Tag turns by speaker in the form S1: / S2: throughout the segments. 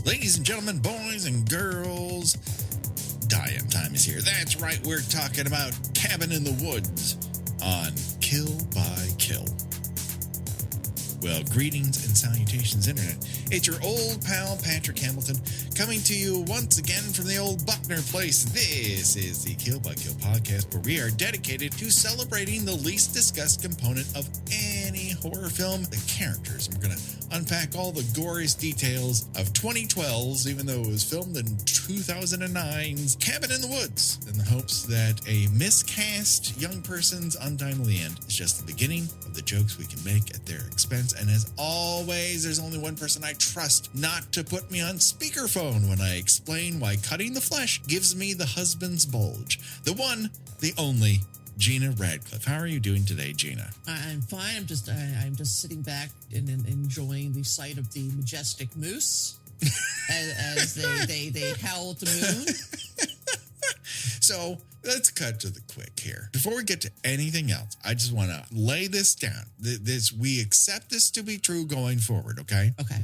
S1: Ladies and gentlemen, boys and girls, die-in time is here. That's right, we're talking about Cabin in the Woods on Kill by Kill. Well, greetings and salutations, Internet. It's your old pal, Patrick Hamilton, coming to you once again from the old Buckner place. This is the Kill by Kill podcast, where we are dedicated to celebrating the least discussed component of any horror film, the characters. We're going to unpack all the goriest details of 2012's, even though it was filmed in 2009's Cabin in the Woods, in the hopes that a miscast young person's untimely end is just the beginning of the jokes we can make at their expense. And as always, there's only one person I trust not to put me on speakerphone when I explain why cutting the flesh gives me the husband's bulge. The one, the only, Gina Radcliffe. How are you doing today, Gina?
S2: I'm fine. I'm just sitting back and enjoying the sight of the majestic moose as they howl at the moon.
S1: So let's cut to the quick here. Before we get to anything else, I just want to lay this down. We accept this to be true going forward, okay?
S2: Okay.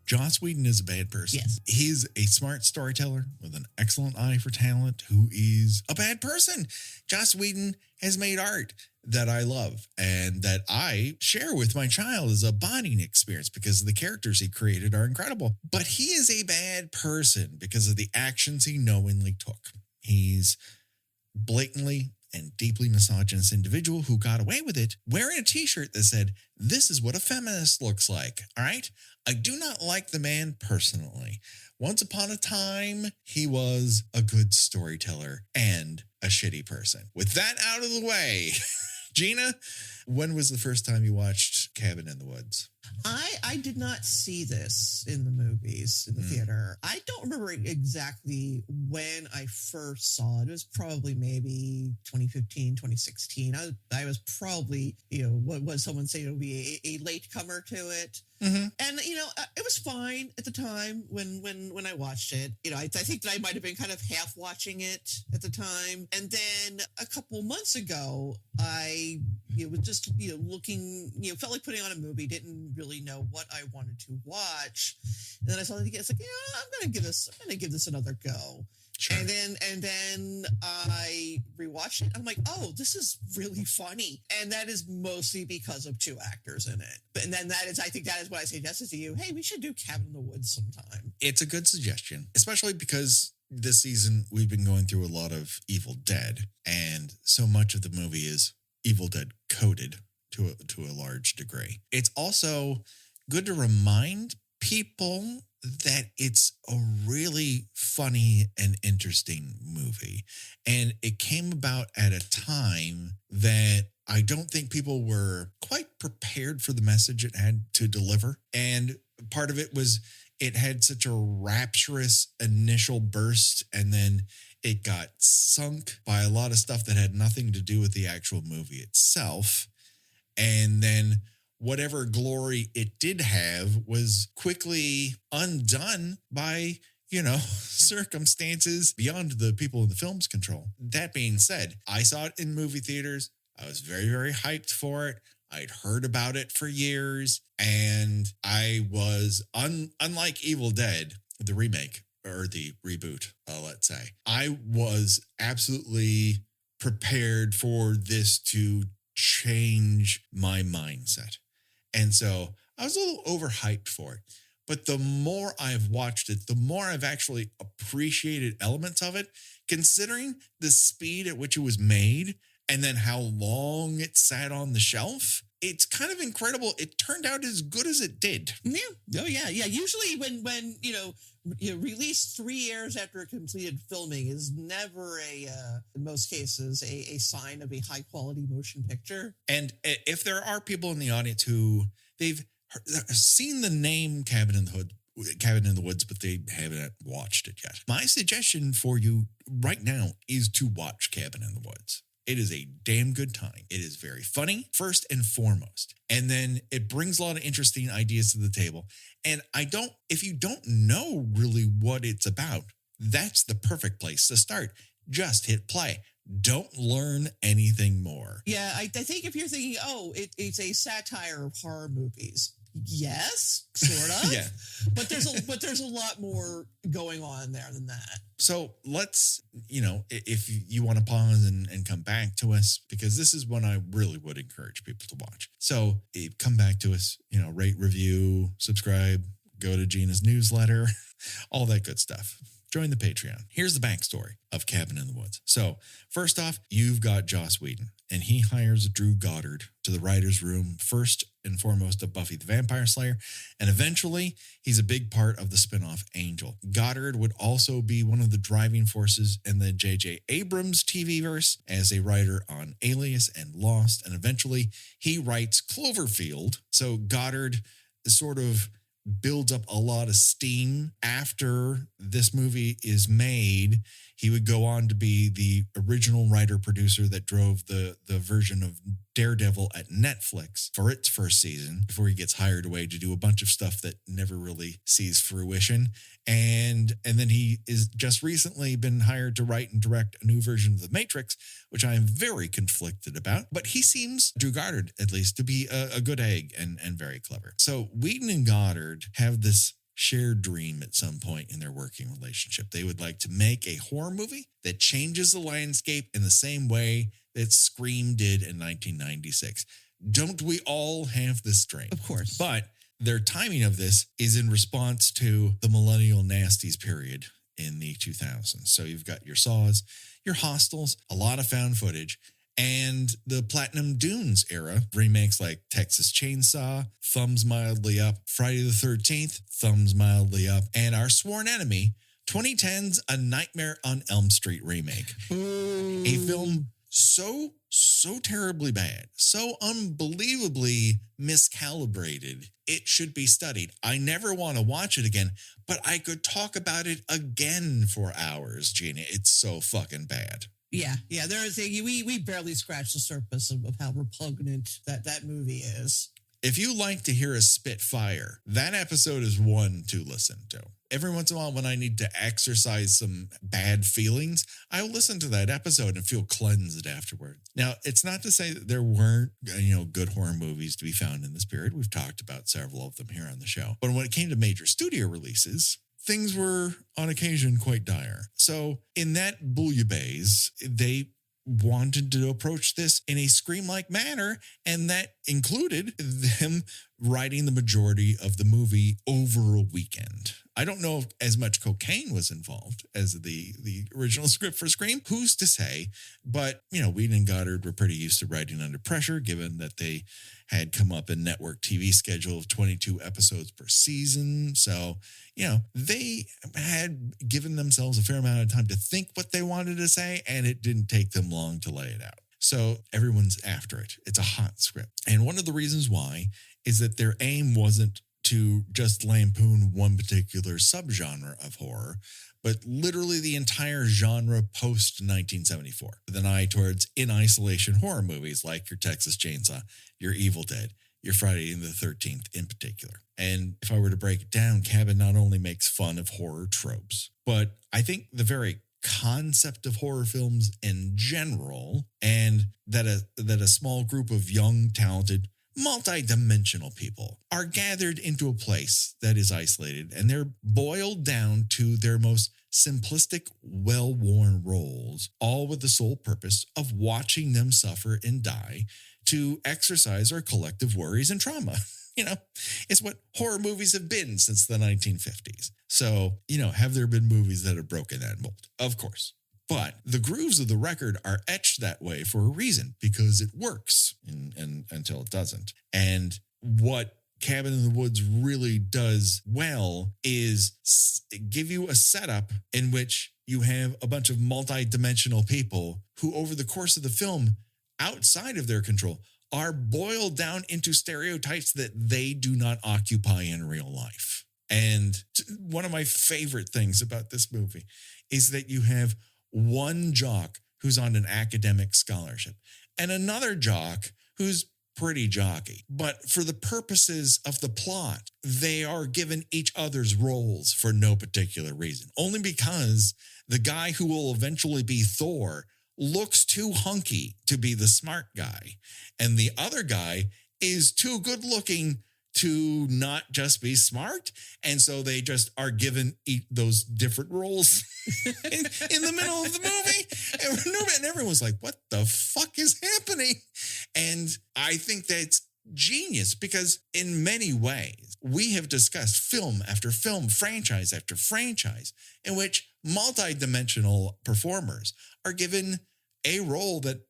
S1: Joss Whedon is a bad person.
S2: Yes.
S1: He's a smart storyteller with an excellent eye for talent who is a bad person. Joss Whedon has made art that I love and that I share with my child as a bonding experience because the characters he created are incredible. But he is a bad person because of the actions he knowingly took. He's blatantly and deeply misogynist individual who got away with it wearing a t-shirt that said, "This is what a feminist looks like." All right. I do not like the man personally. Once upon a time, he was a good storyteller and a shitty person. With that out of the way, Gina, when was the first time you watched Cabin in the Woods?
S2: I did not see this in the movies, in the theater. I don't remember exactly when I first saw it. It was probably maybe 2015, 2016. I was probably, what would someone say, it would be a latecomer to it. Mm-hmm. And, it was fine at the time when I watched it. I think that I might have been kind of half watching it at the time. And then a couple months ago, I was just, looking, felt like putting on a movie, didn't really know what I wanted to watch. And then I saw it again. It's like, I'm going to give this another go. Sure. And then I rewatched it. I'm like, oh, this is really funny. And that is mostly because of two actors in it. And then I think that is what I suggested to you. Hey, we should do Cabin in the Woods sometime.
S1: It's a good suggestion, especially because this season we've been going through a lot of Evil Dead. And so much of the movie is Evil Dead coded to a large degree. It's also good to remind people that it's a really funny and interesting movie. And it came about at a time that I don't think people were quite prepared for the message it had to deliver. And part of it was it had such a rapturous initial burst, and then it got sunk by a lot of stuff that had nothing to do with the actual movie itself. And then whatever glory it did have was quickly undone by, circumstances beyond the people in the film's control. That being said, I saw it in movie theaters. I was very, very hyped for it. I'd heard about it for years, and I was, unlike Evil Dead, the remake, or the reboot, let's say, I was absolutely prepared for this to change my mindset. And so I was a little overhyped for it. But the more I've watched it, the more I've actually appreciated elements of it, considering the speed at which it was made and then how long it sat on the shelf. It's kind of incredible. It turned out as good as it did.
S2: Yeah. Oh, yeah. Yeah. Usually when released 3 years after a completed filming is never in most cases, a sign of a high quality motion picture.
S1: And if there are people in the audience who they've seen the name Cabin in the Woods, but they haven't watched it yet, my suggestion for you right now is to watch Cabin in the Woods. It is a damn good time. It is very funny, first and foremost. And then it brings a lot of interesting ideas to the table. And if you don't know really what it's about, that's the perfect place to start. Just hit play. Don't learn anything more.
S2: Yeah, I think if you're thinking, it's a satire of horror movies, Yes, sort of.
S1: Yeah.
S2: But there's a lot more going on there than that.
S1: So let's, if you want to pause and come back to us, because this is one I really would encourage people to watch. So come back to us, rate, review, subscribe, go to Gina's newsletter, all that good stuff. Join the Patreon. Here's the backstory of Cabin in the Woods. So first off, you've got Joss Whedon, and he hires Drew Goddard to the writer's room, first and foremost of Buffy the Vampire Slayer, and eventually he's a big part of the spinoff Angel. Goddard would also be one of the driving forces in the J.J. Abrams TV verse as a writer on Alias and Lost, and eventually he writes Cloverfield. So Goddard sort of builds up a lot of steam after this movie is made. He would go on to be the original writer-producer that drove the version of Daredevil at Netflix for its first season before he gets hired away to do a bunch of stuff that never really sees fruition. And then he is just recently been hired to write and direct a new version of The Matrix, which I am very conflicted about. But he seems, Drew Goddard at least, to be a good egg and very clever. So Whedon and Goddard have this shared dream at some point in their working relationship. They would like to make a horror movie that changes the landscape in the same way that Scream did in 1996. Don't we all have this dream?
S2: Of course.
S1: But their timing of this is in response to the millennial nasties period in the 2000s. So you've got your Saws, your Hostels, a lot of found footage, and the Platinum Dunes era, remakes like Texas Chainsaw, thumbs mildly up, Friday the 13th, thumbs mildly up, and our sworn enemy, 2010's A Nightmare on Elm Street remake. A film so terribly bad, so unbelievably miscalibrated, it should be studied. I never want to watch it again, but I could talk about it again for hours, Gina. It's so fucking bad.
S2: Yeah. There is we barely scratched the surface of how repugnant that movie is.
S1: If you like to hear us spit fire, that episode is one to listen to. Every once in a while, when I need to exercise some bad feelings, I'll listen to that episode and feel cleansed afterward. Now, it's not to say that there weren't, good horror movies to be found in this period. We've talked about several of them here on the show. But when it came to major studio releases, things were on occasion quite dire. So in that bouillabaisse, they wanted to approach this in a Scream-like manner, and that included them writing the majority of the movie over a weekend. I don't know if as much cocaine was involved as the original script for Scream. Who's to say? But, Whedon and Goddard were pretty used to writing under pressure, given that they had come up in network TV schedule of 22 episodes per season. So, they had given themselves a fair amount of time to think what they wanted to say, and it didn't take them long to lay it out. So everyone's after it. It's a hot script. And one of the reasons why is that their aim wasn't to just lampoon one particular subgenre of horror, but literally the entire genre post-1974, with an eye towards in-isolation horror movies like your Texas Chainsaw, your Evil Dead, your Friday the 13th in particular. And if I were to break it down, Cabin not only makes fun of horror tropes, but I think the very concept of horror films in general, and that a small group of young, talented, multi-dimensional people are gathered into a place that is isolated, and they're boiled down to their most simplistic, well-worn roles, all with the sole purpose of watching them suffer and die to exercise our collective worries and trauma. It's what horror movies have been since the 1950s. So, have there been movies that have broken that mold? Of course. But the grooves of the record are etched that way for a reason, because it works and until it doesn't. And what Cabin in the Woods really does well is give you a setup in which you have a bunch of multi-dimensional people who, over the course of the film, outside of their control, are boiled down into stereotypes that they do not occupy in real life. And one of my favorite things about this movie is that you have one jock who's on an academic scholarship and another jock who's pretty jockey. But for the purposes of the plot, they are given each other's roles for no particular reason, only because the guy who will eventually be Thor looks too hunky to be the smart guy, and the other guy is too good looking to not just be smart. And so they just are given those different roles in the middle of the movie. And everyone's like, what the fuck is happening? And I think that's genius, because in many ways we have discussed film after film, franchise after franchise, in which multi-dimensional performers are given a role that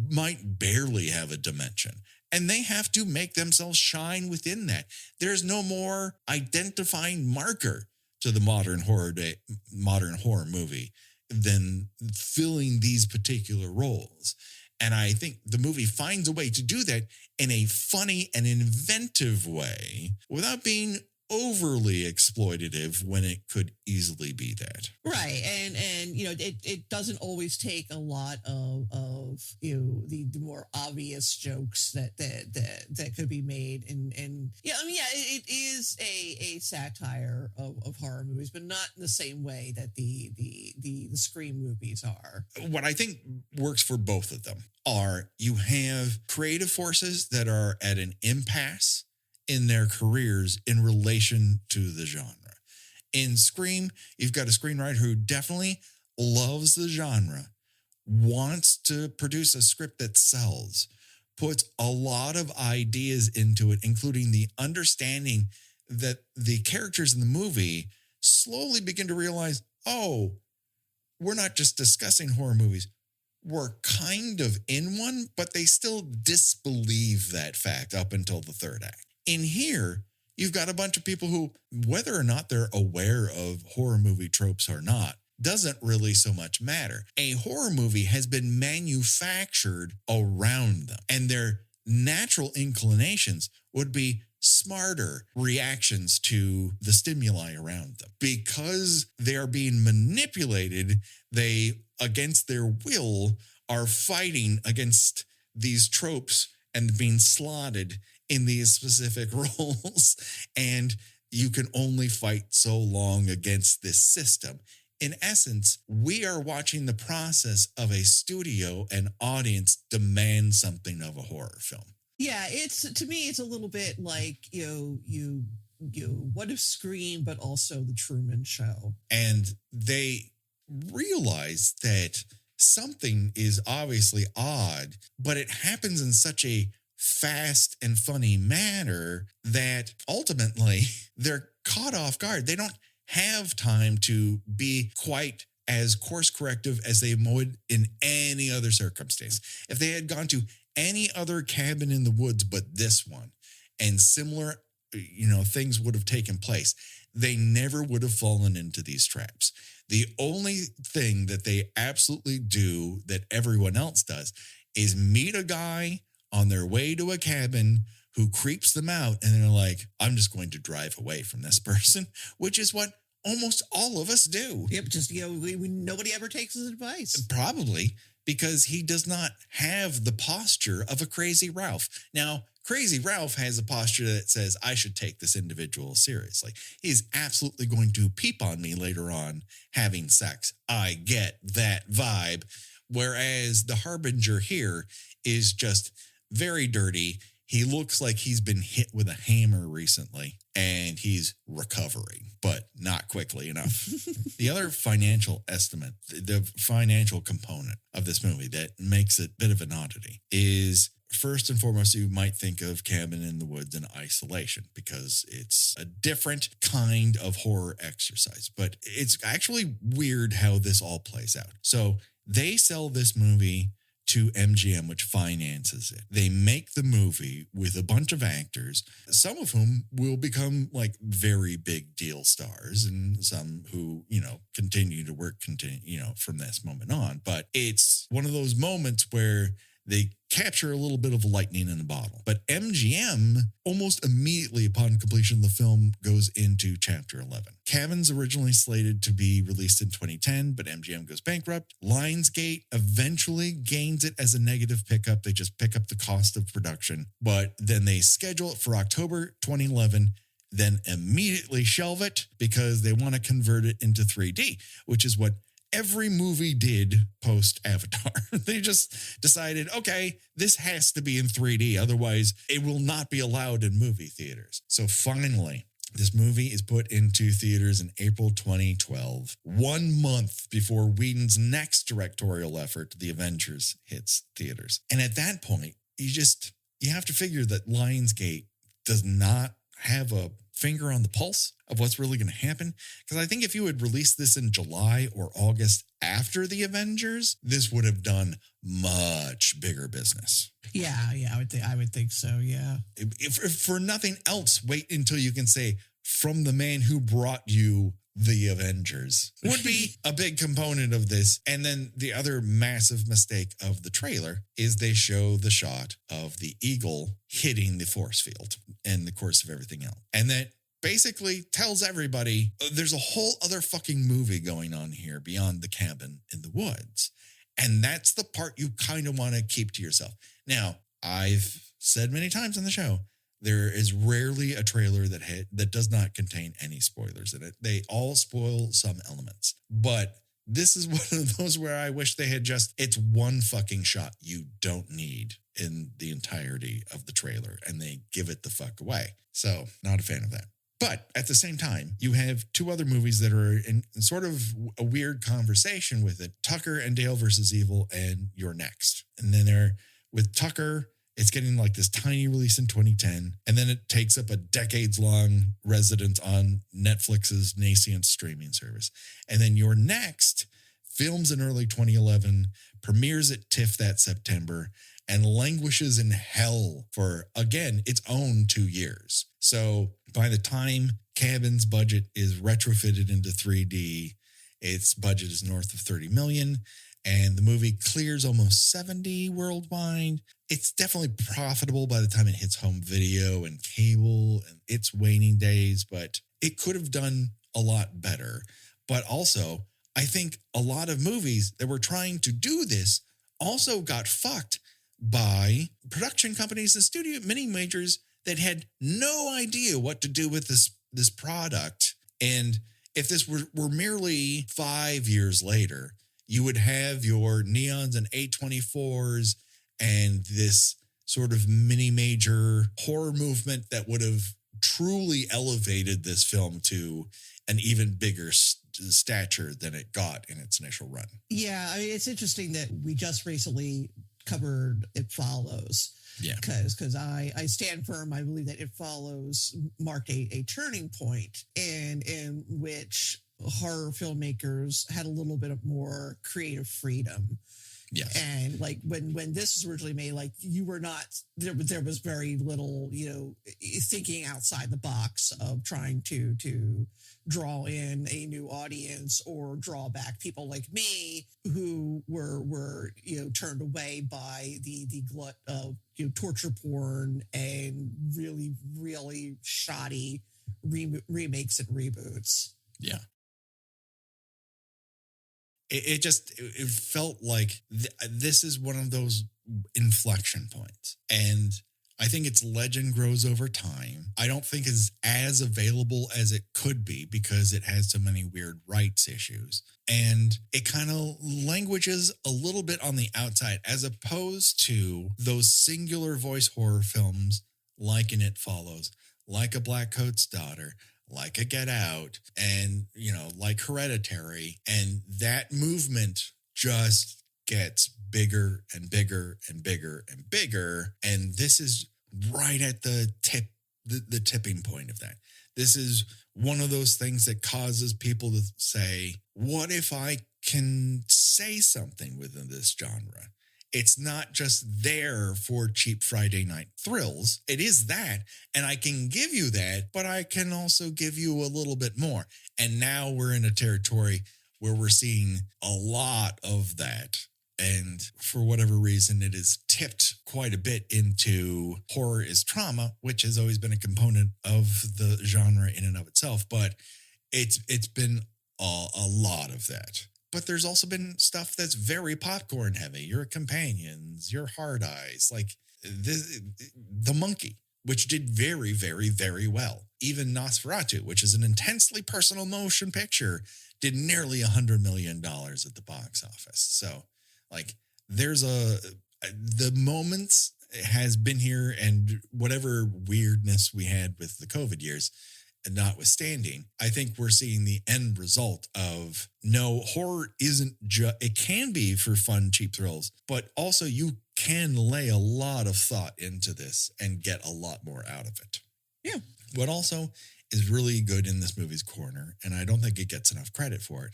S1: might barely have a dimension, and they have to make themselves shine within that. There's no more identifying marker to the modern horror movie than filling these particular roles. And I think the movie finds a way to do that in a funny and inventive way without being overly exploitative when it could easily be that.
S2: Right. And you know, it doesn't always take a lot of you know, the more obvious jokes that could be made. And yeah, I mean, yeah, it is a satire of horror movies, but not in the same way that the Scream movies are.
S1: What I think works for both of them are, you have creative forces that are at an impasse in their careers in relation to the genre. In Scream, you've got a screenwriter who definitely loves the genre, wants to produce a script that sells, puts a lot of ideas into it, including the understanding that the characters in the movie slowly begin to realize, oh, we're not just discussing horror movies, we're kind of in one, but they still disbelieve that fact up until the third act. In here, you've got a bunch of people who, whether or not they're aware of horror movie tropes or not, doesn't really so much matter. A horror movie has been manufactured around them, and their natural inclinations would be smarter reactions to the stimuli around them. Because they are being manipulated, they, against their will, are fighting against these tropes and being slotted in these specific roles. And you can only fight so long against this system. In essence, we are watching the process of a studio and audience demand something of a horror film.
S2: Yeah, to me, it's a little bit like, you what if Scream, but also the Truman Show.
S1: And they realize that something is obviously odd, but it happens in such a fast and funny manner that ultimately they're caught off guard. They don't have time to be quite as course corrective as they would in any other circumstance. If they had gone to any other cabin in the woods but this one, and similar, things would have taken place, they never would have fallen into these traps. The only thing that they absolutely do that everyone else does is meet a guy on their way to a cabin who creeps them out, and they're like, I'm just going to drive away from this person, which is what almost all of us do.
S2: Yep, just, nobody ever takes his advice.
S1: Probably because he does not have the posture of a Crazy Ralph. Now, Crazy Ralph has a posture that says, I should take this individual seriously. He's absolutely going to peep on me later on having sex. I get that vibe. Whereas the Harbinger here is just very dirty. He looks like he's been hit with a hammer recently, and he's recovering, but not quickly enough. The other financial estimate, the financial component of this movie that makes it a bit of an oddity is, first and foremost, you might think of Cabin in the Woods in isolation because it's a different kind of horror exercise. But it's actually weird how this all plays out. So they sell this movie to MGM, which finances it. They make the movie with a bunch of actors, some of whom will become like very big deal stars, and some who, continue to work, from this moment on. But it's one of those moments where they capture a little bit of lightning in a bottle. But MGM, almost immediately upon completion of the film, goes into Chapter 11. Cabin's originally slated to be released in 2010, but MGM goes bankrupt. Lionsgate eventually gains it as a negative pickup. They just pick up the cost of production, but then they schedule it for October 2011, then immediately shelve it because they want to convert it into 3D, which is what every movie did post Avatar. They just decided, okay, this has to be in 3D. Otherwise, it will not be allowed in movie theaters. So finally, this movie is put into theaters in April 2012, 1 month before Whedon's next directorial effort, The Avengers, hits theaters. And at that point, you have to figure that Lionsgate does not have a finger on the pulse of what's really going to happen. Because I think if you had released this in July or August after The Avengers, this would have done much bigger business.
S2: Yeah, I would think so. Yeah.
S1: If for nothing else, wait until you can say, from the man who brought you The Avengers, would be a big component of this. And then the other massive mistake of the trailer is they show the shot of the eagle hitting the force field in the course of everything else. And that basically tells everybody there's a whole other fucking movie going on here beyond the cabin in the woods. And that's the part you kind of want to keep to yourself. Now, I've said many times on the show, there is rarely a trailer that does not contain any spoilers in it. They all spoil some elements. But this is one of those where I wish they had it's one fucking shot you don't need in the entirety of the trailer, and they give it the fuck away. So, not a fan of that. But at the same time, you have two other movies that are in sort of a weird conversation with it. Tucker and Dale versus Evil and You're Next. And then with Tucker, it's getting like this tiny release in 2010. And then it takes up a decades-long residence on Netflix's nascent streaming service. And then You're Next films in early 2011, premieres at TIFF that September, and languishes in hell for, again, its own 2 years. So by the time Cabin's budget is retrofitted into 3D, its budget is north of 30 million, and the movie clears almost 70 worldwide. It's definitely profitable by the time it hits home video and cable and its waning days, but it could have done a lot better. But also, I think a lot of movies that were trying to do this also got fucked by production companies and studio mini majors that had no idea what to do with this product. And if this were merely 5 years later, you would have your Neons and A24s and this sort of mini major horror movement that would have truly elevated this film to an even bigger stature than it got in its initial run.
S2: Yeah, I mean, it's interesting that we just recently covered It Follows.
S1: Yeah.
S2: Because I stand firm. I believe that It Follows marked a turning point in which horror filmmakers had a little bit of more creative freedom.
S1: Yes.
S2: And like when this was originally made, like you were not there was very little, thinking outside the box of trying to draw in a new audience or draw back people like me who were turned away by the glut of torture porn and really, really shoddy remakes and reboots.
S1: Yeah. It felt like this is one of those inflection points. And I think its legend grows over time. I don't think it's as available as it could be because it has so many weird rights issues. And it kind of languishes a little bit on the outside as opposed to those singular voice horror films like in It Follows, like A Black Coat's Daughter, like a Get Out, and, like Hereditary. And that movement just gets bigger and bigger and bigger and bigger. And this is right at the tipping point of that. This is one of those things that causes people to say, what if I can say something within this genre? It's not just there for cheap Friday night thrills. It is that, and I can give you that, but I can also give you a little bit more. And now we're in a territory where we're seeing a lot of that. And for whatever reason, it is tipped quite a bit into horror is trauma, which has always been a component of the genre in and of itself. But it's been a lot of that. But there's also been stuff that's very popcorn heavy. Your Companions, your Hard Eyes, like The Monkey, which did very, very, very well. Even Nosferatu, which is an intensely personal motion picture, did nearly $100 million at the box office. So, like, the moments has been here, and whatever weirdness we had with the COVID years notwithstanding, I think we're seeing the end result of no, horror isn't just, it can be for fun, cheap thrills, but also you can lay a lot of thought into this and get a lot more out of it.
S2: Yeah.
S1: What also is really good in this movie's corner, and I don't think it gets enough credit for it,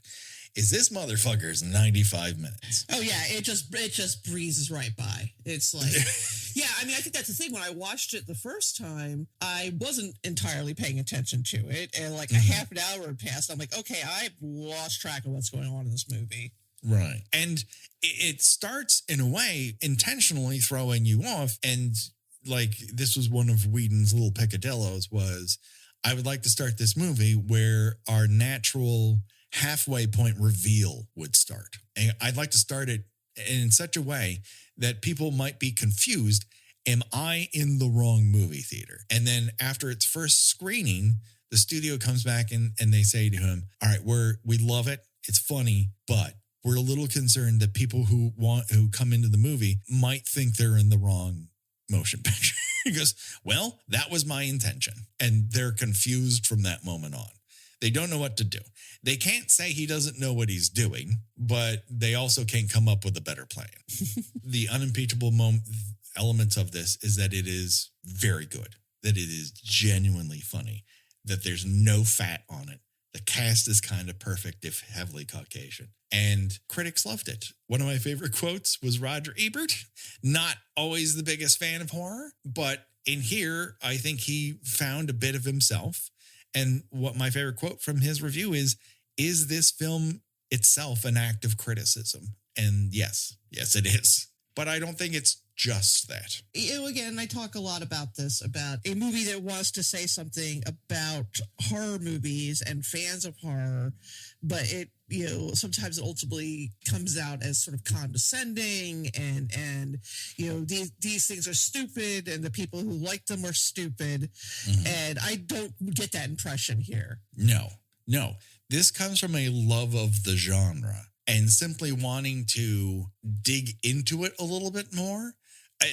S1: is this motherfucker's 95 minutes.
S2: Oh yeah, it just breezes right by. It's like, yeah, I mean, I think that's the thing. When I watched it the first time, I wasn't entirely paying attention to it, and like a half an hour had passed. I'm like, okay, I've lost track of what's going on in this movie.
S1: Right, and it starts in a way intentionally throwing you off, and like this was one of Whedon's little peccadillos was, I would like to start this movie where our natural halfway point reveal would start. And I'd like to start it in such a way that people might be confused. Am I in the wrong movie theater? And then after its first screening, the studio comes back and they say to him, all right, we love it. It's funny, but we're a little concerned that people who come into the movie might think they're in the wrong motion picture. He goes, well, that was my intention. And they're confused from that moment on. They don't know what to do. They can't say he doesn't know what he's doing, but they also can't come up with a better plan. The unimpeachable elements of this is that it is very good, that it is genuinely funny, that there's no fat on it. The cast is kind of perfect, if heavily Caucasian. And critics loved it. One of my favorite quotes was Roger Ebert. Not always the biggest fan of horror, but in here, I think he found a bit of himself. And what my favorite quote from his review is this film itself an act of criticism? And yes, it is. But I don't think it's just that.
S2: Again, I talk a lot about this, about a movie that wants to say something about horror movies and fans of horror, but it, sometimes it ultimately comes out as sort of condescending and these things are stupid and the people who like them are stupid. Mm-hmm. And I don't get that impression here.
S1: No. This comes from a love of the genre and simply wanting to dig into it a little bit more.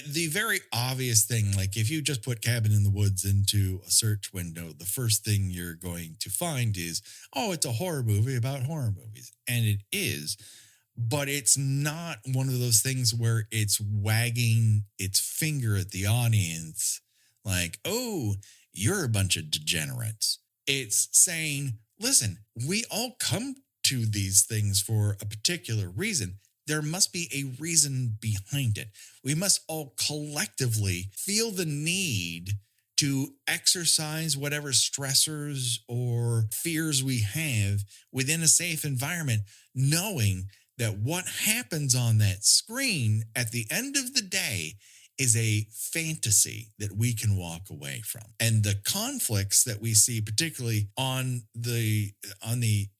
S1: The very obvious thing, like if you just put Cabin in the Woods into a search window, the first thing you're going to find is, it's a horror movie about horror movies. And it is, but it's not one of those things where it's wagging its finger at the audience like, oh, you're a bunch of degenerates. It's saying, listen, we all come to these things for a particular reason. There must be a reason behind it. We must all collectively feel the need to exercise whatever stressors or fears we have within a safe environment, knowing that what happens on that screen at the end of the day is a fantasy that we can walk away from. And the conflicts that we see, particularly on the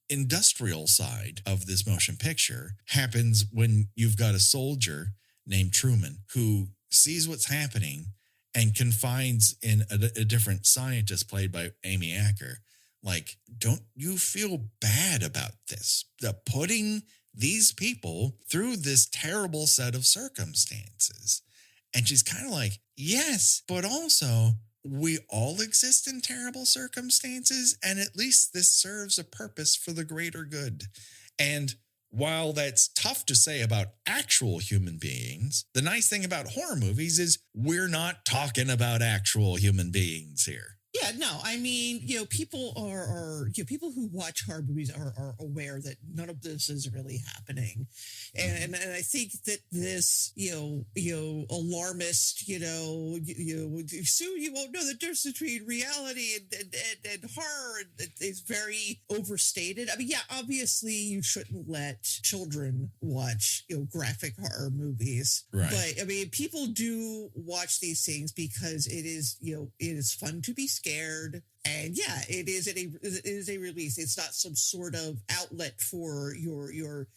S1: industrial side of this motion picture, happens when you've got a soldier named Truman who sees what's happening and confides in a different scientist played by Amy Acker. Like, don't you feel bad about this? Putting these people through this terrible set of circumstances. And she's kind of like, yes, but also we all exist in terrible circumstances, and at least this serves a purpose for the greater good. And while that's tough to say about actual human beings, the nice thing about horror movies is we're not talking about actual human beings here.
S2: Yeah, no, I mean, people are people who watch horror movies are aware that none of this is really happening. And I think that this, alarmist, soon you won't know the difference between reality and horror is very overstated. I mean, yeah, obviously you shouldn't let children watch, graphic horror movies.
S1: Right.
S2: But I mean, people do watch these things because it is fun to be scared. And yeah, it is a release. It's not some sort of outlet for your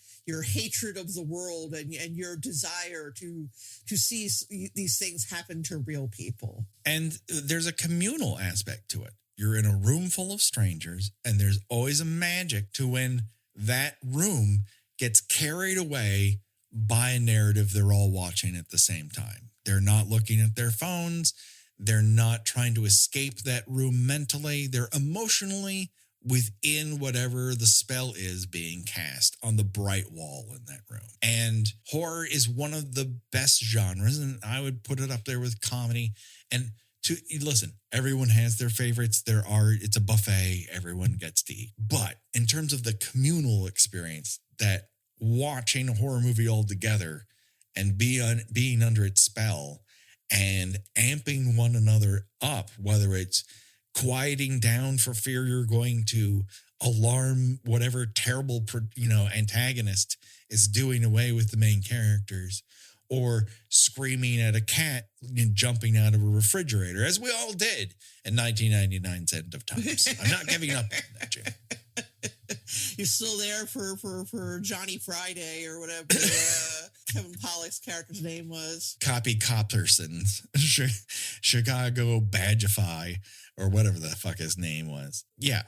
S2: hatred of the world and your desire to see these things happen to real people.
S1: And there's a communal aspect to it. You're in a room full of strangers, and there's always a magic to when that room gets carried away by a narrative they're all watching at the same time. They're not looking at their phones. They're not trying to escape that room mentally. They're emotionally within whatever the spell is being cast on the bright wall in that room. And horror is one of the best genres, and I would put it up there with comedy. And listen, everyone has their favorites. It's a buffet. Everyone gets to eat. But in terms of the communal experience, that watching a horror movie all together and being under its spell and amping one another up, whether it's quieting down for fear you're going to alarm whatever terrible, antagonist is doing away with the main characters, or screaming at a cat and jumping out of a refrigerator, as we all did in 1999's End of Times. I'm not giving up on that, Jim.
S2: You're still there for Johnny Friday or whatever Kevin Pollak's character's name was. Copy
S1: Copperson's Chicago Badgeify, or whatever the fuck his name was. Yeah,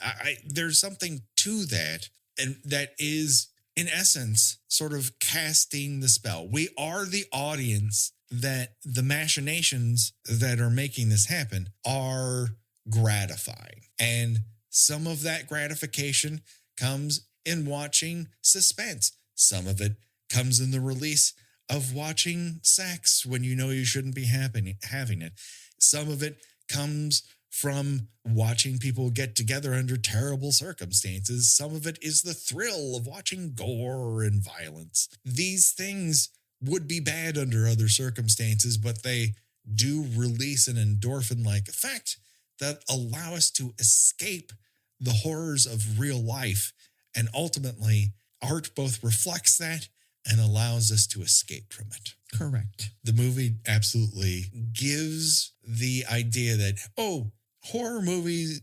S1: there's something to that, and that is, in essence, sort of casting the spell. We are the audience that the machinations that are making this happen are gratifying. And some of that gratification comes in watching suspense. Some of it comes in the release of watching sex when you know you shouldn't be having it. Some of it comes from watching people get together under terrible circumstances. Some of it is the thrill of watching gore and violence. These things would be bad under other circumstances, but they do release an endorphin-like effect that allow us to escape the horrors of real life. And ultimately, art both reflects that and allows us to escape from it.
S2: Correct.
S1: The movie absolutely gives the idea that, horror movies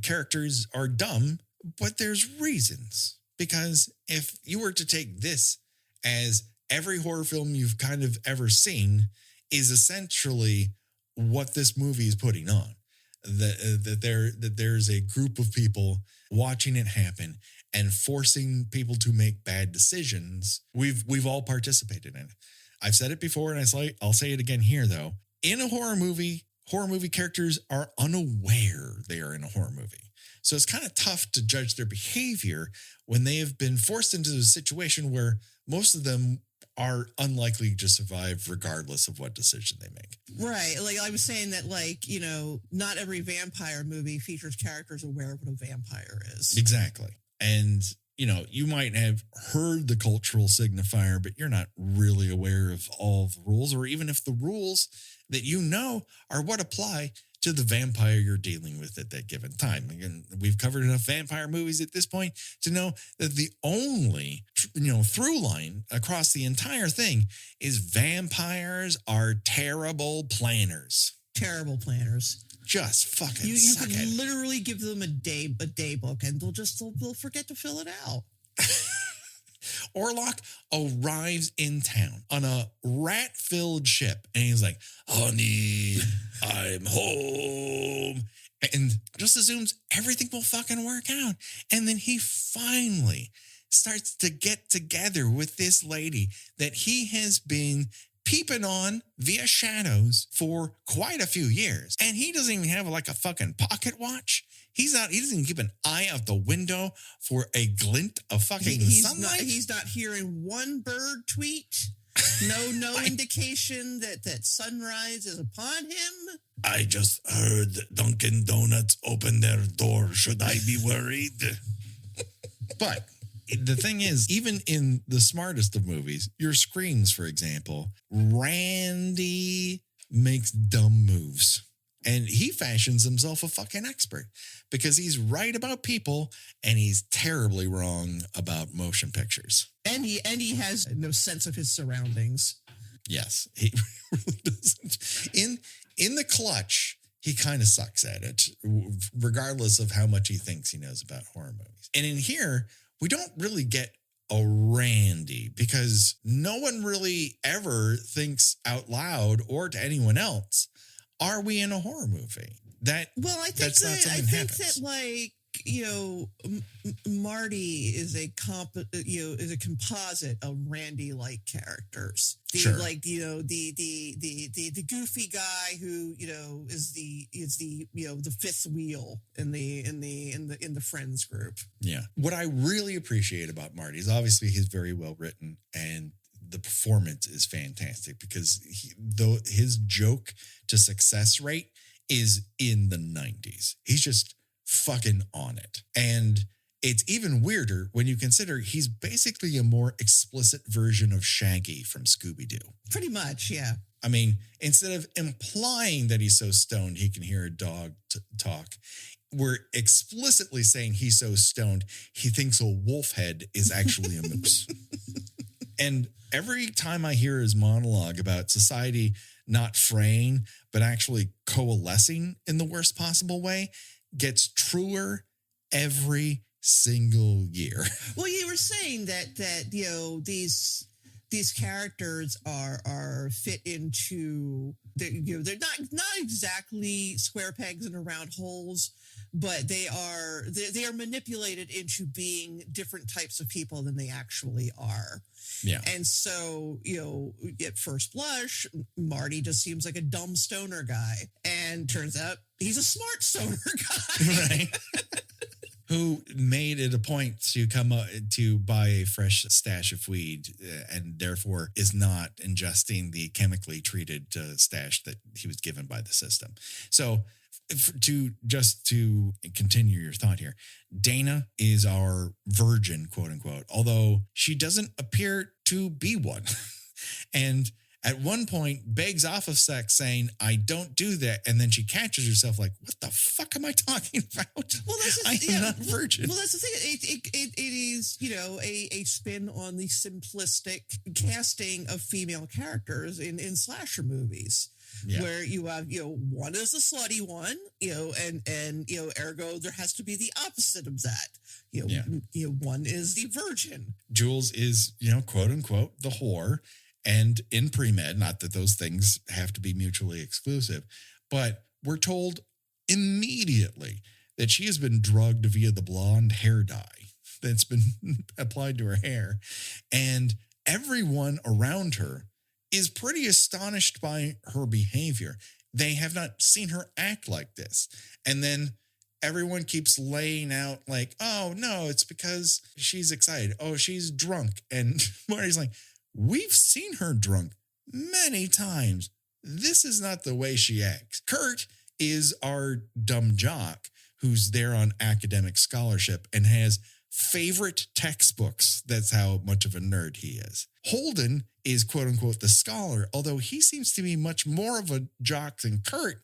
S1: characters are dumb, but there's reasons. Because if you were to take this as every horror film you've kind of ever seen is essentially what this movie is putting on. That there's a group of people watching it happen and forcing people to make bad decisions. We've all participated in it. I've said it before, and I'll say it again here, though. In a horror movie characters are unaware they are in a horror movie. So it's kind of tough to judge their behavior when they have been forced into a situation where most of them are unlikely to survive regardless of what decision they make.
S2: Right. Like I was saying that, not every vampire movie features characters aware of what a vampire is.
S1: Exactly. And, you might have heard the cultural signifier, but you're not really aware of all of the rules, or even if the rules that are what apply to the vampire you're dealing with at that given time. Again, we've covered enough vampire movies at this point to know that the only, through line across the entire thing is vampires are terrible planners.
S2: Terrible planners.
S1: Just fucking
S2: you
S1: suck
S2: can
S1: at it.
S2: literally give them a day book, and they'll forget to fill it out.
S1: Orlok arrives in town on a rat-filled ship, and he's like, "Honey, I'm home," and just assumes everything will fucking work out. And then he finally starts to get together with this lady that he has been peeping on via shadows for quite a few years. And he doesn't even have a fucking pocket watch. He doesn't even keep an eye out the window for a glint of fucking sunlight.
S2: He's not hearing one bird tweet. No indication that sunrise is upon him.
S1: I just heard Dunkin' Donuts open their door. Should I be worried? But the thing is, even in the smartest of movies, your screams, for example, Randy makes dumb moves. And he fashions himself a fucking expert because he's right about people and he's terribly wrong about motion pictures.
S2: And he has no sense of his surroundings.
S1: Yes, he really doesn't. In the clutch, he kind of sucks at it, regardless of how much he thinks he knows about horror movies. And in here, we don't really get a Randy because no one really ever thinks out loud or to anyone else, are we in a horror movie?
S2: I think that Marty is is a composite of Randy-like characters.
S1: Sure.
S2: Like, the goofy guy who, is the fifth wheel in the friends group.
S1: Yeah. What I really appreciate about Marty is obviously he's very well written and the performance is fantastic because though his joke to success rate is in the 90s. He's just fucking on it. And it's even weirder when you consider he's basically a more explicit version of Shaggy from Scooby-Doo.
S2: Pretty much, yeah.
S1: I mean, instead of implying that he's so stoned he can hear a dog talk, we're explicitly saying he's so stoned he thinks a wolf head is actually a moose. And every time I hear his monologue about society not fraying, but actually coalescing in the worst possible way, gets truer every single year.
S2: Well, you were saying that these characters are fit into they're not exactly square pegs in round holes, but they are manipulated into being different types of people than they actually are.
S1: Yeah.
S2: And so, at first blush, Marty just seems like a dumb stoner guy. And turns out he's a smart stoner guy.
S1: Right. Who made it a point to come up to buy a fresh stash of weed and therefore is not ingesting the chemically treated stash that he was given by the system. So to continue your thought here, Dana is our virgin, quote unquote, although she doesn't appear to be one. And at one point begs off of sex saying, I don't do that. And then she catches herself like, what the fuck am I talking about?
S2: Well,
S1: I am not a virgin.
S2: Well, that's the thing. It is, a spin on the simplistic casting of female characters in slasher movies. Yeah. Where you have, one is the slutty one, and ergo there has to be the opposite of that. One is the virgin.
S1: Jules is, quote unquote, the whore. And in pre-med, not that those things have to be mutually exclusive, but we're told immediately that she has been drugged via the blonde hair dye that's been applied to her hair. And everyone around her is pretty astonished by her behavior. They have not seen her act like this. And then everyone keeps laying out like, oh, no, it's because she's excited. Oh, she's drunk. And Marty's like, we've seen her drunk many times. This is not the way she acts. Kurt is our dumb jock who's there on academic scholarship and has favorite textbooks. That's how much of a nerd he is. Holden is quote unquote the scholar, although he seems to be much more of a jock than Kurt.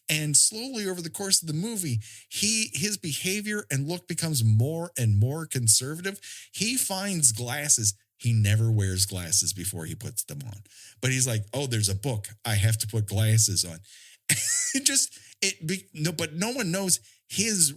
S1: And slowly over the course of the movie, his behavior and look becomes more and more conservative. He finds glasses. He never wears glasses before he puts them on. But he's like, oh, there's a book. I have to put glasses on. But no one knows he's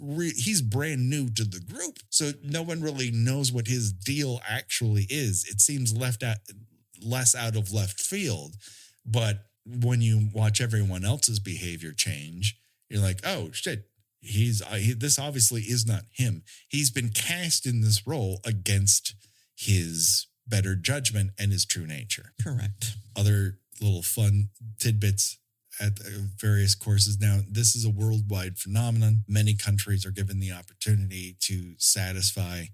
S1: brand new to the group. So no one really knows what his deal actually is. It seems less out of left field. But when you watch everyone else's behavior change, you're like, oh, shit. This obviously is not him. He's been cast in this role against his better judgment and his true nature.
S2: Correct.
S1: Other little fun tidbits at various courses. Now, this is a worldwide phenomenon. Many countries are given the opportunity to satisfy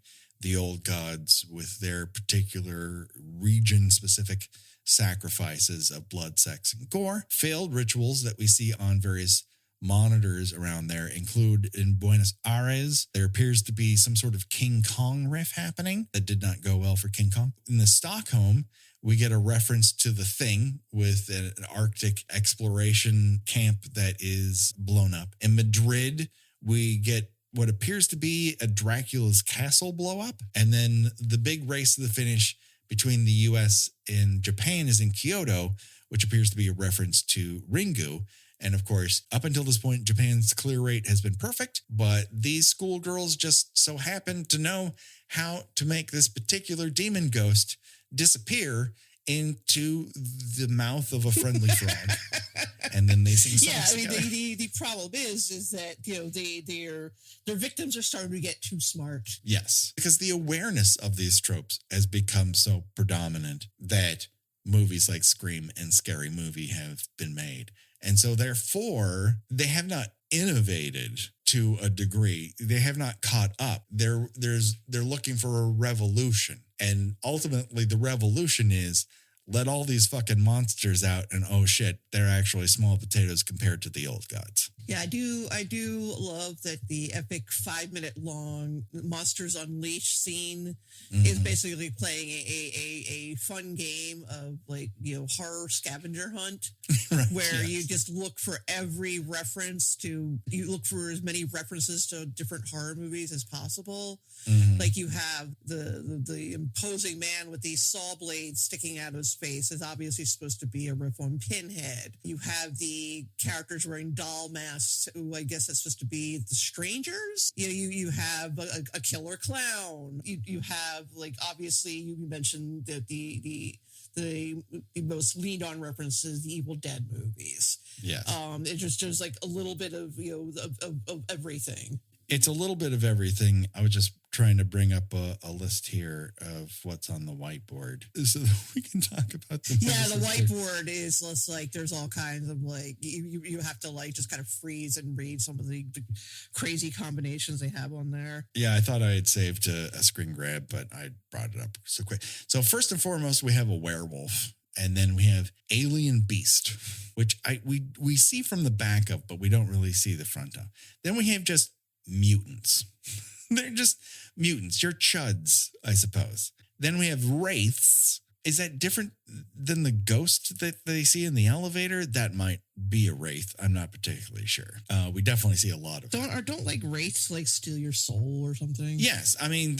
S1: the old gods with their particular region-specific sacrifices of blood, sex, and gore. Failed rituals that we see on various monitors around there include in Buenos Aires, there appears to be some sort of King Kong riff happening that did not go well for King Kong. In the Stockholm, we get a reference to The Thing with an Arctic exploration camp that is blown up. In Madrid, we get what appears to be a Dracula's castle blow up. And then the big race to the finish between the US and Japan is in Kyoto, which appears to be a reference to Ringu. And of course, up until this point, Japan's clear rate has been perfect, but these schoolgirls just so happen to know how to make this particular demon ghost disappear into the mouth of a friendly frog. And then they sing songs.
S2: Yeah, I mean, the problem is that, their victims are starting to get too smart.
S1: Yes, because the awareness of these tropes has become so predominant that movies like Scream and Scary Movie have been made. And so therefore, they have not innovated to a degree. They have not caught up. They're looking for a revolution. And ultimately the revolution is let all these fucking monsters out and oh shit, they're actually small potatoes compared to the old gods.
S2: Yeah, I do love that the epic 5-minute long Monsters Unleashed scene is basically playing a fun game of horror scavenger hunt
S1: Right,
S2: where you just look for every reference you look for as many references to different horror movies as possible. Like you have the imposing man with these saw blades sticking out of his face is obviously supposed to be a riff on Pinhead. You have the characters wearing doll masks, who I guess that's supposed to be the strangers. You have a killer clown. You have obviously you mentioned that the most leaned on references, the Evil Dead movies.
S1: Yes.
S2: It's just like a little bit of of everything.
S1: It's a little bit of everything. I was just trying to bring up a list here of what's on the whiteboard so that we can talk about them.
S2: Yeah, the whiteboard is just there's all kinds of you have to just kind of freeze and read some of the crazy combinations they have on there.
S1: Yeah, I thought I had saved a screen grab, but I brought it up so quick. So first and foremost, we have a werewolf. And then we have alien beast, which we see from the back of, but we don't really see the front of. Then we have just mutants. They're just mutants. You're chuds, I suppose. Then we have wraiths. Is that different than the ghost that they see in the elevator? That might be a wraith. I'm not particularly sure. We definitely see a lot of
S2: don't wraiths steal your soul or something?
S1: Yes. I mean,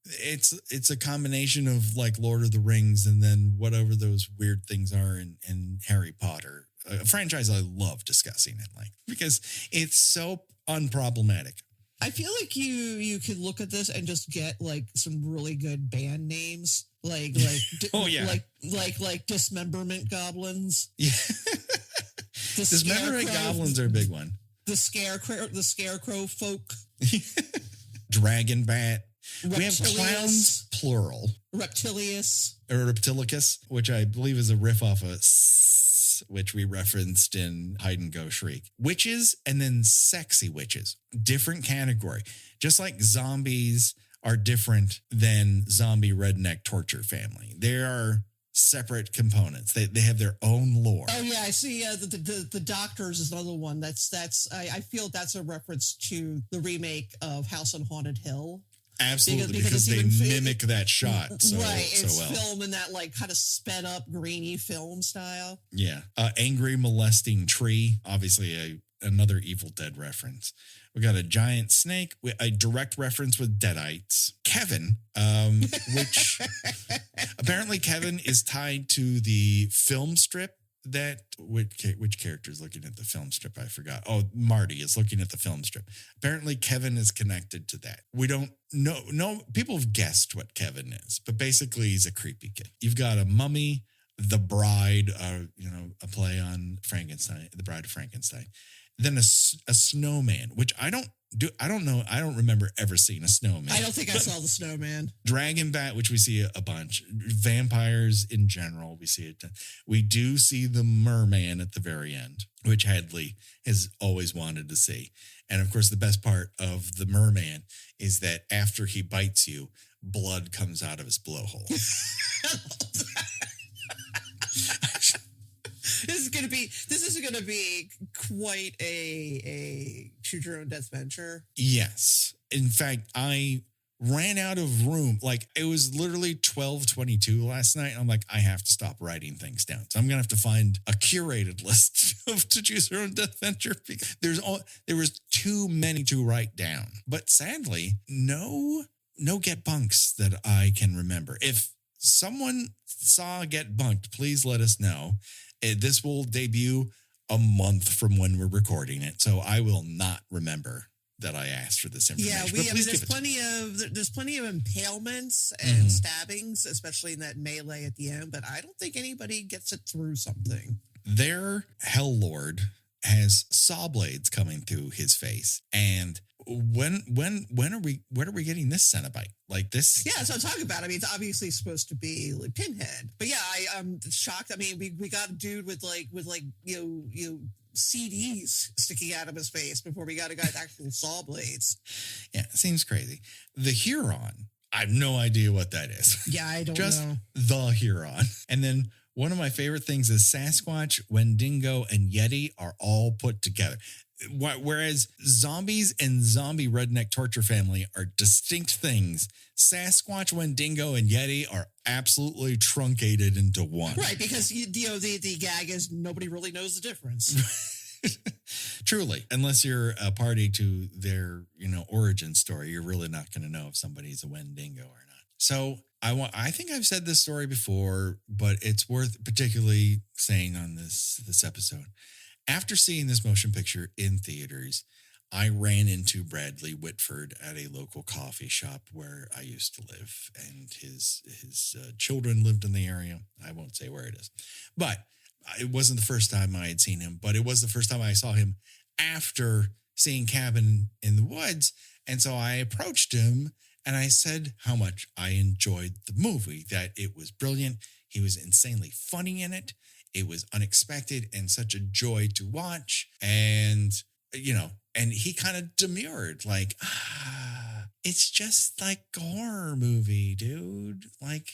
S1: it's a combination of Lord of the Rings and then whatever those weird things are in Harry Potter. A franchise I love discussing it because it's so unproblematic.
S2: I feel like you could look at this and just get some really good band names,
S1: oh yeah,
S2: like dismemberment goblins.
S1: Yeah, dismemberment goblins are a big one.
S2: The scarecrow folk,
S1: dragon bat.
S2: Reptilius.
S1: We have clowns, plural.
S2: Reptilicus,
S1: which I believe is a riff off of which we referenced in Hide and Go Shriek. Witches and then sexy witches. Different category. Just like zombies are different than zombie redneck torture family. They are separate components. They have their own lore.
S2: Oh yeah, I see. The Doctors is another one. I feel that's a reference to the remake of House on Haunted Hill.
S1: Absolutely, because they mimic that shot so well.
S2: It's filmed in that kind of sped up grainy film style.
S1: Yeah. Angry molesting tree, obviously another Evil Dead reference. We got a giant snake, a direct reference with Deadites. Kevin, which apparently Kevin is tied to the film strip which character is looking at the film strip? I forgot. Oh, Marty is looking at the film strip. Apparently Kevin is connected to that. We don't know. No, people have guessed what Kevin is, but basically he's a creepy kid. You've got a mummy, the bride, a play on Frankenstein, the Bride of Frankenstein. Then a snowman, which I don't know. I don't remember ever seeing a snowman.
S2: I don't think I saw the snowman.
S1: Dragon bat, which we see a bunch. Vampires in general, we see it. We do see the merman at the very end, which Hadley has always wanted to see. And of course, the best part of the merman is that after he bites you, blood comes out of his blowhole. This
S2: is gonna be quite a Choose Your Own Deathventure.
S1: Yes. In fact, I ran out of room. It was literally 12:22 last night. I'm I have to stop writing things down. So I'm going to have to find a curated list of To Choose Your Own Deathventure. There was too many to write down. But sadly, no Get Bunks that I can remember. If someone saw Get Bunked, please let us know. This will debut a month from when we're recording it, so I will not remember that I asked for this information.
S2: Yeah, there's plenty of impalements and stabbings, especially in that melee at the end. But I don't think anybody gets it through something.
S1: Their Hell Lord has saw blades coming through his face, and when are we getting this Cenobite like this?
S2: Yeah, so I'm talking about. I mean, it's obviously supposed to be like Pinhead, but yeah, I'm shocked. I mean, we got a dude with CDs sticking out of his face before we got a guy with actual saw blades.
S1: Yeah, it seems crazy. The Huron, I have no idea what that is.
S2: Yeah, I don't
S1: Just
S2: know.
S1: the Huron. And then one of my favorite things is Sasquatch, Wendigo, and Yeti are all put together. Whereas zombies and zombie redneck torture family are distinct things, Sasquatch, Wendigo, and Yeti are absolutely truncated into one.
S2: Right, because the gag is nobody really knows the difference.
S1: Truly, unless you're a party to their origin story, you're really not going to know if somebody's a Wendigo or not. So I think I've said this story before, but it's worth particularly saying on this episode. After seeing this motion picture in theaters, I ran into Bradley Whitford at a local coffee shop where I used to live, and his children lived in the area. I won't say where it is, but it wasn't the first time I had seen him, but it was the first time I saw him after seeing Cabin in the Woods. And so I approached him and I said how much I enjoyed the movie, that it was brilliant. He was insanely funny in it. It was unexpected and such a joy to watch. And, and he kind of demurred, like, it's just like a horror movie, dude. Like,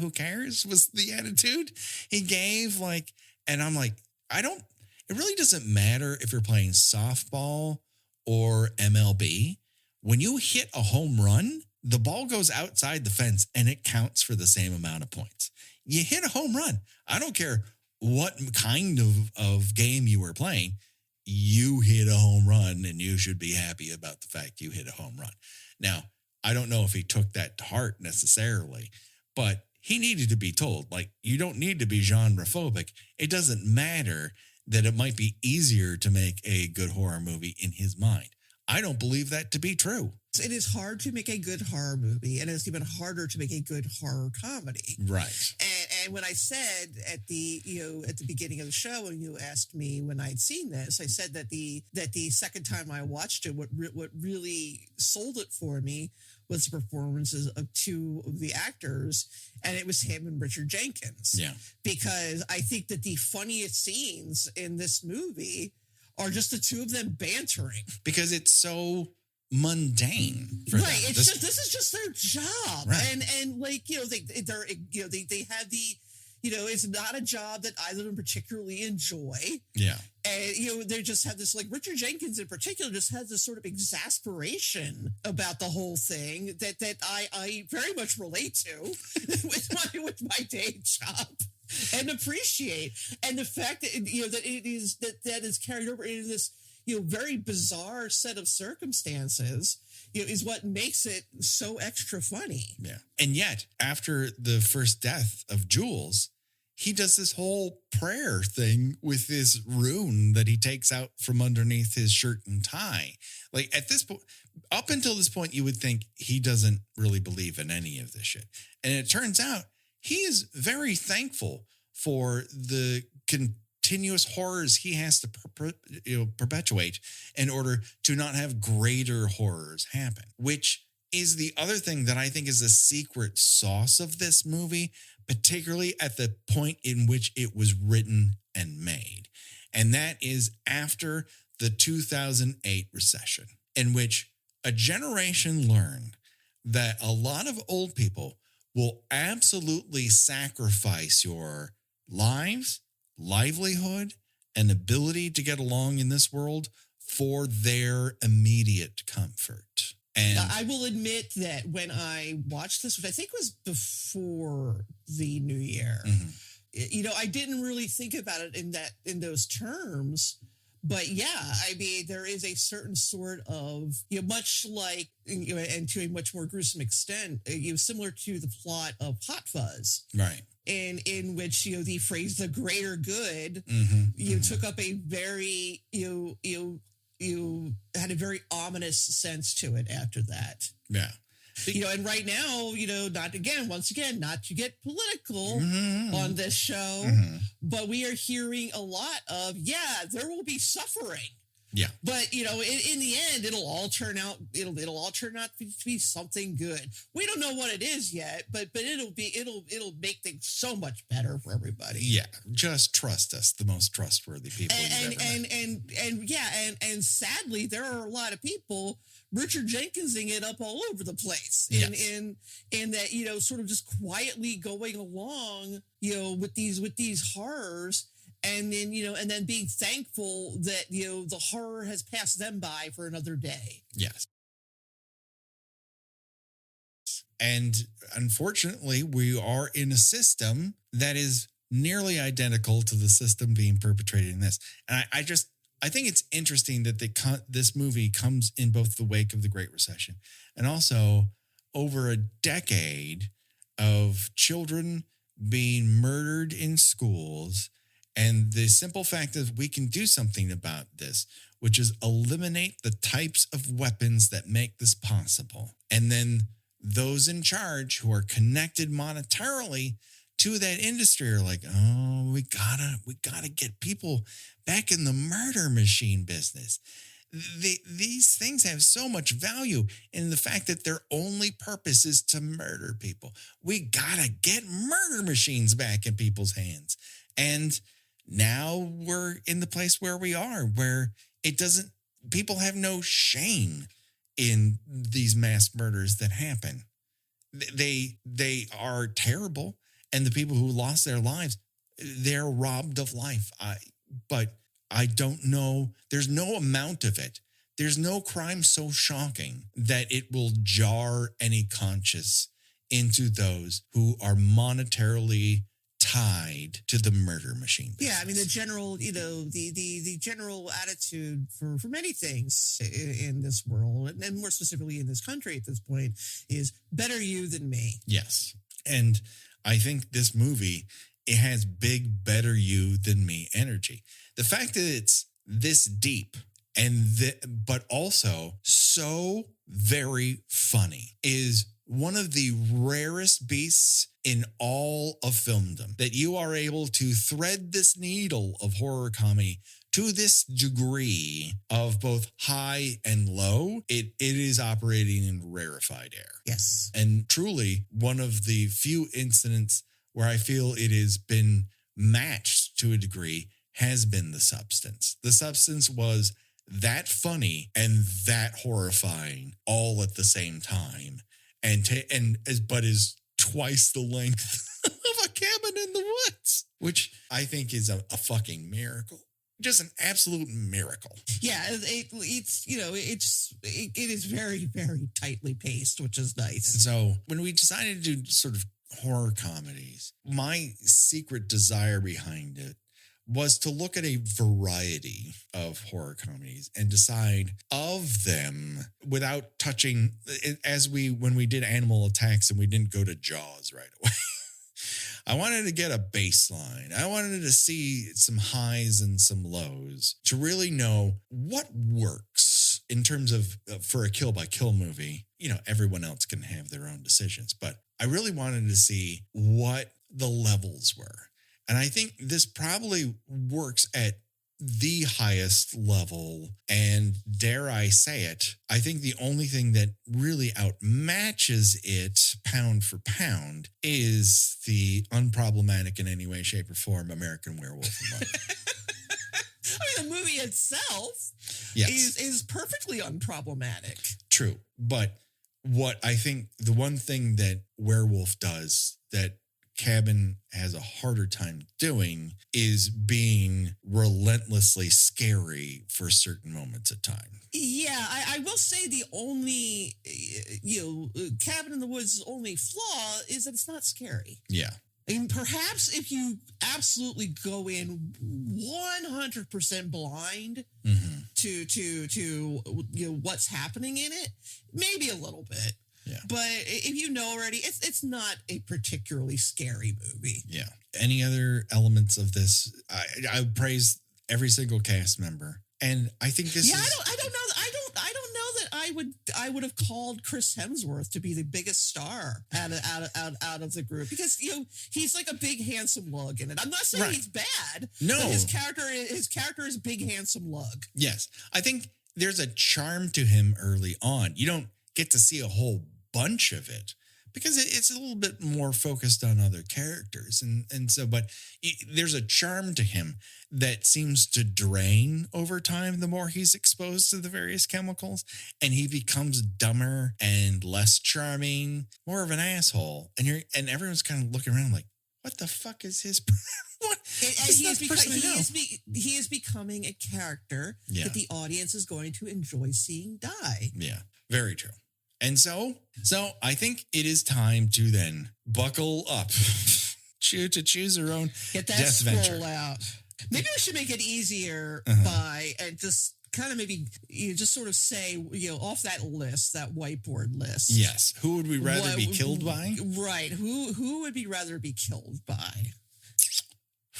S1: who cares was the attitude he gave. Like, and I'm like, it really doesn't matter if you're playing softball or MLB. When you hit a home run, the ball goes outside the fence and it counts for the same amount of points. You hit a home run. I don't care what kind of game you were playing. You hit a home run and you should be happy about the fact you hit a home run. Now, I don't know if he took that to heart necessarily, but he needed to be told, like, you don't need to be genre-phobic. It doesn't matter that it might be easier to make a good horror movie in his mind. I don't believe that to be true.
S2: It is hard to make a good horror movie, and it's even harder to make a good horror comedy.
S1: Right.
S2: And when I said at the beginning of the show, when you asked me when I'd seen this, I said that the second time I watched it, what really sold it for me was the performances of two of the actors, and it was him and Richard Jenkins.
S1: Yeah. Because
S2: I think that the funniest scenes in this movie are just the two of them bantering.
S1: Because it's so mundane for them.
S2: This is just their job.
S1: Right.
S2: And like, they have the, it's not a job that either of them particularly enjoy.
S1: Yeah.
S2: And, they just have this, like, Richard Jenkins in particular just has this sort of exasperation about the whole thing that I very much relate to with my day job. And appreciate, and the fact that that it is that is carried over into this very bizarre set of circumstances is what makes it so extra funny.
S1: Yeah, and yet after the first death of Jules, he does this whole prayer thing with this rune that he takes out from underneath his shirt and tie. Like, at this point, up until this point, you would think he doesn't really believe in any of this shit, and it turns out he is very thankful for the continuous horrors he has to perpetuate in order to not have greater horrors happen, which is the other thing that I think is the secret sauce of this movie, particularly at the point in which it was written and made. And that is after the 2008 recession, in which a generation learned that a lot of old people will absolutely sacrifice your lives, livelihood, and ability to get along in this world for their immediate comfort. And
S2: I will admit that when I watched this, which I think was before the new year, I didn't really think about it in those terms. But yeah, I mean, there is a certain sort of, much like, and to a much more gruesome extent, similar to the plot of Hot Fuzz.
S1: Right.
S2: And in which, the phrase, the greater good, took up a very, you had a very ominous sense to it after that.
S1: Yeah.
S2: And right now, not to get political on this show, but we are hearing a lot of, there will be suffering.
S1: Yeah.
S2: But, in the end, it'll all turn out to be something good. We don't know what it is yet, but it'll make things so much better for everybody.
S1: Yeah. Just trust us, the most trustworthy people.
S2: And sadly, there are a lot of people Richard Jenkinsing it up all over the place in that, sort of just quietly going along, with these horrors. And then being thankful that, the horror has passed them by for another day.
S1: Yes. And unfortunately, we are in a system that is nearly identical to the system being perpetrated in this. And I think it's interesting that this movie comes in both the wake of the Great Recession and also over a decade of children being murdered in schools. And the simple fact is we can do something about this, which is eliminate the types of weapons that make this possible. And then those in charge who are connected monetarily to that industry are like, oh, we gotta get people back in the murder machine business. These things have so much value in the fact that their only purpose is to murder people. We gotta get murder machines back in people's hands. And now we're in the place where we are, where people have no shame in these mass murders that happen. They are terrible. And the people who lost their lives, they're robbed of life. But I don't know. There's no amount of it. There's no crime so shocking that it will jar any conscience into those who are monetarily tied to the murder machine business.
S2: Yeah, I mean the general, the general attitude for many things in this world, and more specifically in this country at this point, is better you than me.
S1: Yes, and I think this movie, it has big better you than me energy. The fact that it's this deep but also so very funny is one of the rarest beasts in all of filmdom, that you are able to thread this needle of horror comedy to this degree of both high and low. It is operating in rarefied air.
S2: Yes.
S1: And truly one of the few incidents where I feel it has been matched to a degree has been The Substance. The Substance was that funny and that horrifying all at the same time. But is twice the length of A Cabin in the Woods, which I think is a fucking miracle. Just an absolute miracle.
S2: Yeah, it is very, very tightly paced, which is nice.
S1: And so when we decided to do sort of horror comedies, my secret desire behind it was to look at a variety of horror comedies and decide of them without touching, when we did Animal Attacks and we didn't go to Jaws right away. I wanted to get a baseline. I wanted to see some highs and some lows to really know what works in terms of for a kill by kill movie. Everyone else can have their own decisions, but I really wanted to see what the levels were. And I think this probably works at the highest level. And dare I say it, I think the only thing that really outmatches it pound for pound is the unproblematic in any way, shape, or form American Werewolf in London.
S2: I mean, the movie itself is perfectly unproblematic.
S1: True. But what I think the one thing that Werewolf does that Cabin has a harder time doing is being relentlessly scary for certain moments of time.
S2: Yeah, I will say the only, Cabin in the Woods' only flaw is that it's not scary.
S1: Yeah.
S2: I mean, perhaps if you absolutely go in 100% blind to what's happening in it, maybe a little bit. Yeah. But if you know already, it's not a particularly scary movie.
S1: Yeah. Any other elements of this? I praise every single cast member. And I think this
S2: Yeah,
S1: is...
S2: I don't know. I don't know that I would have called Chris Hemsworth to be the biggest star out of the group, because he's like a big handsome lug in it. I'm not saying he's bad.
S1: No,
S2: but his character is big handsome lug.
S1: Yes, I think there's a charm to him early on. You don't get to see a whole bunch of it, because it's a little bit more focused on other characters. And so, but there's a charm to him that seems to drain over time the more he's exposed to the various chemicals, and he becomes dumber and less charming, more of an asshole. And everyone's kind of looking around like, what the fuck is his what?
S2: He is becoming a character that the audience is going to enjoy seeing die.
S1: Yeah, very true. And so I think it is time to then buckle up to choose your own
S2: Get that
S1: Deathventure
S2: scroll out. Maybe we should make it easier and just kind of maybe just sort of say, off that list, that whiteboard list.
S1: Yes. Who would we rather be killed by?
S2: Right. Who would we rather be killed by?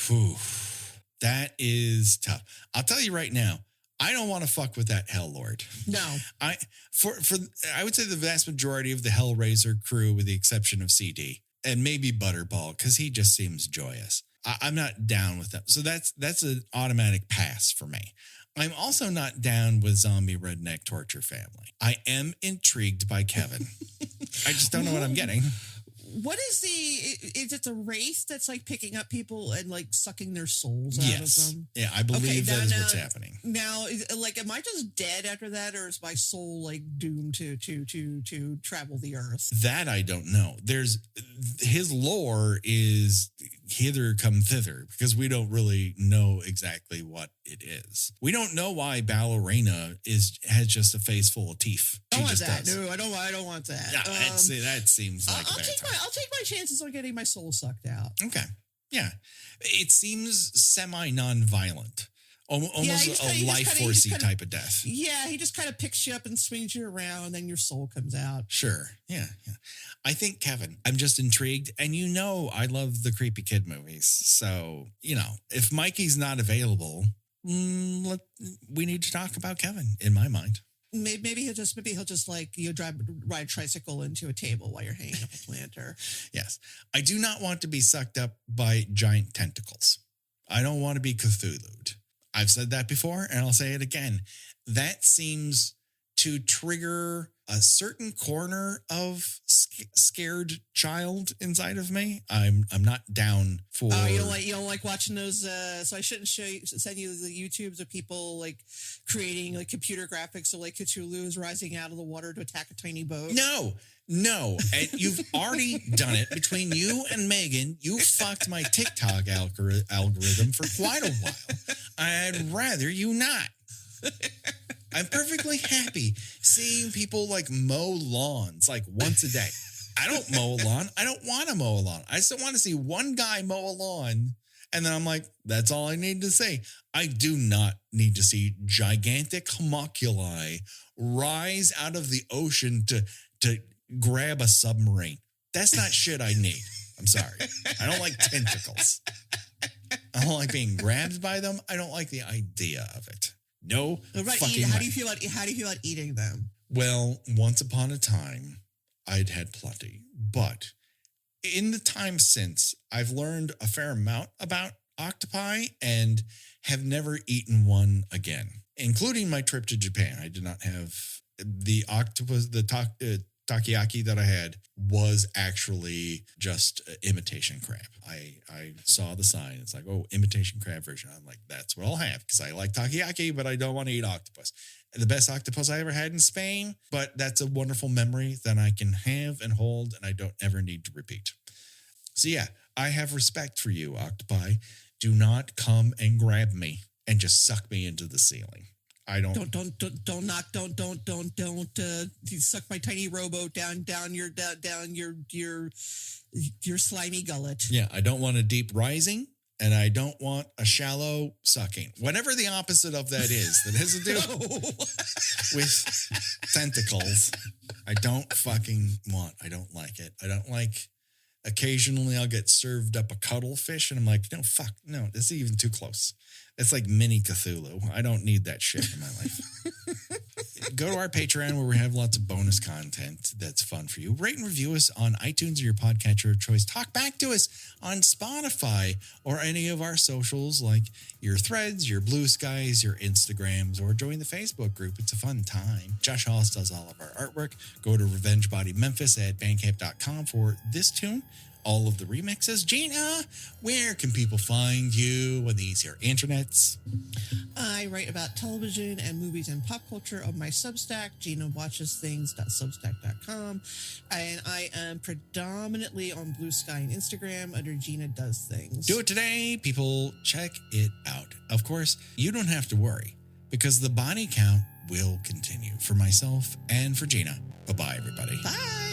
S1: Whew. That is tough. I'll tell you right now, I don't want to fuck with that Hell Lord.
S2: No.
S1: I would say the vast majority of the Hellraiser crew, with the exception of CD and maybe Butterball, because he just seems joyous. I'm not down with them. So that's an automatic pass for me. I'm also not down with Zombie Redneck Torture Family. I am intrigued by Kevin. I just don't know what I'm getting.
S2: What is is it the wraith that's like picking up people and like sucking their souls out of them?
S1: Yeah, I believe that is what's happening.
S2: Now, like, am I just dead after that, or is my soul like doomed to travel the earth?
S1: That I don't know. His lore is hither come thither, because we don't really know exactly what it is. We don't know why Ballerina has just a face full of teeth.
S2: I don't want that. No, I don't want that.
S1: No, that seems like
S2: I'll take my chances on getting my soul sucked out.
S1: Okay. Yeah. It seems semi-non-violent. Almost a life forcey type of death.
S2: Yeah, he just kind of picks you up and swings you around, and then your soul comes out.
S1: Sure. Yeah. I think, Kevin, I'm just intrigued. And I love the creepy kid movies. So, if Mikey's not available, we need to talk about Kevin, in my mind.
S2: Maybe he'll just like ride a tricycle into a table while you're hanging up a planter.
S1: Yes. I do not want to be sucked up by giant tentacles. I don't want to be Cthulhu'd. I've said that before, and I'll say it again. That seems to trigger a certain corner of scared child inside of me. I'm not down for.
S2: Oh, you don't like watching those. So I shouldn't send you the YouTubes of people like creating like computer graphics of like Cthulhu is rising out of the water to attack a tiny boat.
S1: No. And you've already done it. Between you and Megan, you fucked my TikTok algorithm for quite a while. I'd rather you not. I'm perfectly happy seeing people like mow lawns like once a day. I don't mow a lawn. I don't want to mow a lawn. I still want to see one guy mow a lawn. And then I'm like, that's all I need to say. I do not need to see gigantic homunculi rise out of the ocean to grab a submarine. That's not shit I need. I'm sorry. I don't like tentacles. I don't like being grabbed by them. I don't like the idea of it. No.
S2: Right. How do you feel about eating them?
S1: Well, once upon a time, I'd had plenty. But in the time since, I've learned a fair amount about octopi and have never eaten one again, including my trip to Japan. I did not have the octopus, takoyaki that I had was actually just imitation crab. I saw the sign. It's like, oh, imitation crab version. I'm like, that's what I'll have because I like takoyaki, but I don't want to eat octopus. And the best octopus I ever had in Spain, but that's a wonderful memory that I can have and hold, and I don't ever need to repeat. So yeah, I have respect for you, octopi. Do not come and grab me and just suck me into the ceiling. I don't suck my tiny rowboat down your slimy gullet. Yeah, I don't want a deep rising, and I don't want a shallow sucking. Whatever the opposite of that is, that has to do with tentacles. I don't fucking want. I don't like it. I don't like Occasionally I'll get served up a cuttlefish and I'm like, no, fuck, no, this is even too close. It's like mini Cthulhu. I don't need that shit in my life. Go to our Patreon where we have lots of bonus content that's fun for you. Rate and review us on iTunes or your podcatcher of choice. Talk back to us on Spotify or any of our socials like your Threads, your Blue Skies, your Instagrams, or join the Facebook group. It's a fun time. Josh Hollis does all of our artwork. Go to Revenge Body Memphis at bandcamp.com for this tune. All of the remixes. Gina, where can people find you on these here internets?
S2: I write about television and movies and pop culture on my Substack, GinaWatchesThings.substack.com. And I am predominantly on Blue Sky and Instagram under Gina Does Things.
S1: Do it today, people. Check it out. Of course, you don't have to worry because the body count will continue for myself and for Gina. Bye-bye, everybody.
S2: Bye.